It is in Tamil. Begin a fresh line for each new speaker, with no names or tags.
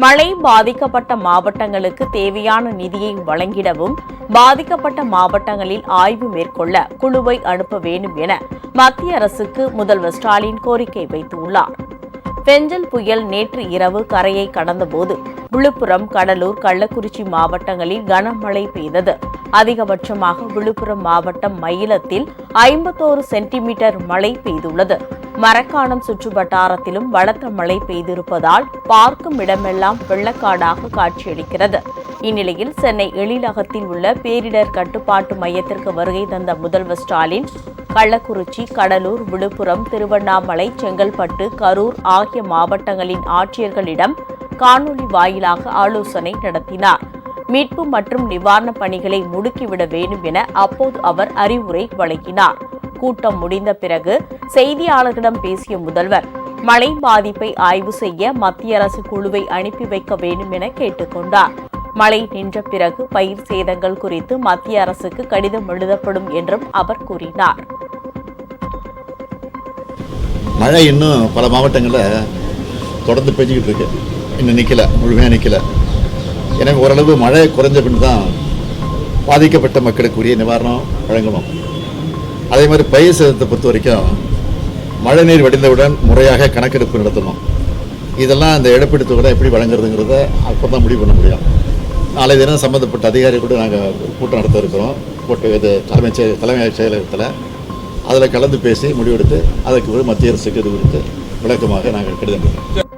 மழை பாதிக்கப்பட்ட மாவட்டங்களுக்கு தேவையான நிதியை வழங்கிடவும் பாதிக்கப்பட்ட மாவட்டங்களில் ஆய்வு மேற்கொள்ள குழுவை அனுப்ப வேண்டும் என மத்திய அரசுக்கு முதல்வர் ஸ்டாலின் கோரிக்கை வைத்துள்ளார். பெஞ்சல் புயல் நேற்று இரவு கரையை கடந்தபோது விழுப்புரம், கடலூர், கள்ளக்குறிச்சி மாவட்டங்களில் கனமழை பெய்தது. அதிகபட்சமாக விழுப்புரம் மாவட்டம் மயிலத்தில் 51 சென்டிமீட்டர் மழை பெய்துள்ளது. மரக்காணம் சுற்றுவட்டாரத்திலும் பலத்த மழை பெய்திருப்பதால் பார்க்கும் இடமெல்லாம் வெள்ளக்காடாக காட்சியளிக்கிறது. இந்நிலையில் சென்னை எழிலகத்தில் உள்ள பேரிடர் கட்டுப்பாட்டு மையத்திற்கு வருகை தந்த முதல்வர் ஸ்டாலின் கள்ளக்குறிச்சி, கடலூர், விழுப்புரம், திருவண்ணாமலை, செங்கல்பட்டு, கரூர் ஆகிய மாவட்டங்களின் ஆட்சியர்களிடம் காணொலி வாயிலாக ஆலோசனை நடத்தினார். மீட்பு மற்றும் நிவாரணப் பணிகளை முடுக்கிவிட வேண்டும் என அப்போது அவர் அறிவுரை வழங்கினார். கூட்டம் முடிந்த பிறகு செய்தியாளர்களிடம் பேசிய முதல்வர் மழை பாதிப்பை ஆய்வு செய்ய மத்திய அரசு குழுவை அனுப்பி வைக்க வேண்டும் என கேட்டுக் கொண்டார். மழை நின்ற பிறகு பயிர் சேதங்கள் குறித்து மத்திய அரசுக்கு கடிதம் எழுதப்படும் என்றும் அவர் கூறினார்.
மழை இன்னும் பல மாவட்டங்களில் தொடர்ந்து பெஞ்சிக்கிட்டு இருக்கு. இன்னும் நிற்கல, முழுமையாக நிற்கல. எனவே ஓரளவு மழை குறைஞ்ச பின் தான் பாதிக்கப்பட்ட மக்களுக்குரிய நிவாரணம் வழங்கணும். அதே மாதிரி பயிர் சேதத்தை பொறுத்த வரைக்கும் மழைநீர் வடிந்தவுடன் முறையாக கணக்கெடுப்பு நடத்தணும். இதெல்லாம் இந்த இழப்பீடு தொகை எப்படி வழங்குறதுங்கிறத அப்போ தான் முடிவு பண்ண முடியும். நாளை தினம் சம்மந்தப்பட்ட அதிகாரிகளோடு நாங்கள் கூட்டம் நடத்த இருக்கிறோம். இது தலைமை செயலகத்தில் அதில் கலந்து பேசி முடிவெடுத்து அதற்கு மத்திய அரசுக்கு இது குறித்து விளக்கமாக நாங்கள் கடிதம்